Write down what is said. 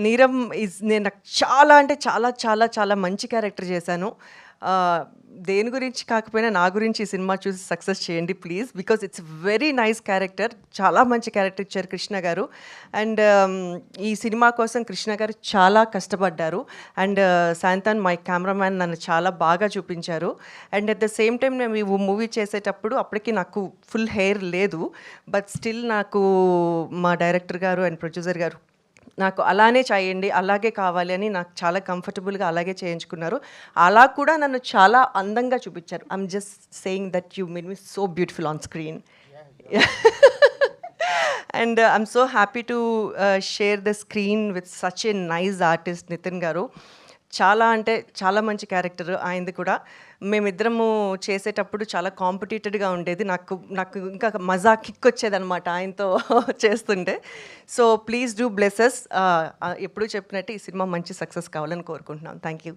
నీరమ్ నేను నాకు చాలా అంటే చాలా చాలా చాలా మంచి క్యారెక్టర్ చేశాను. దేని గురించి కాకపోయినా నా గురించి ఈ సినిమా చూసి సక్సెస్ చేయండి please. Because it's very nice character. చాలా మంచి క్యారెక్టర్ ఇచ్చారు కృష్ణ గారు. అండ్ ఈ సినిమా కోసం కృష్ణ గారు చాలా కష్టపడ్డారు. అండ్ శాంతాన్ మై కెమెరామ్యాన్ నన్ను చాలా బాగా చూపించారు. And at the same time నేను ఈ మూవీ చేసేటప్పుడు అప్పటికి నాకు ఫుల్ హెయిర్ లేదు. బట్ స్టిల్ నాకు మా డైరెక్టర్ గారు అండ్ ప్రొడ్యూసర్ గారు నాకు అలానే చేయండి, అలాగే కావాలి అని నాకు చాలా కంఫర్టబుల్గా అలాగే చేయించుకున్నారు. అలా కూడా నన్ను చాలా అందంగా చూపించారు. I'm just saying that you made me so beautiful on screen. And I'm so happy to share the screen with such a nice artist Nitin garu. చాలా అంటే చాలా మంచి క్యారెక్టర్ ఆయనది కూడా. మేమిద్దరము చేసేటప్పుడు చాలా కాంపిటేటెడ్గా ఉండేది. నాకు ఇంకా మజా కిక్ వచ్చేదనమాట ఆయనతో చేస్తుంటే. So please do bless us. ఎప్పుడూ చెప్పినట్టు ఈ సినిమా మంచి సక్సెస్ కావాలని కోరుకుంటున్నాను. Thank you.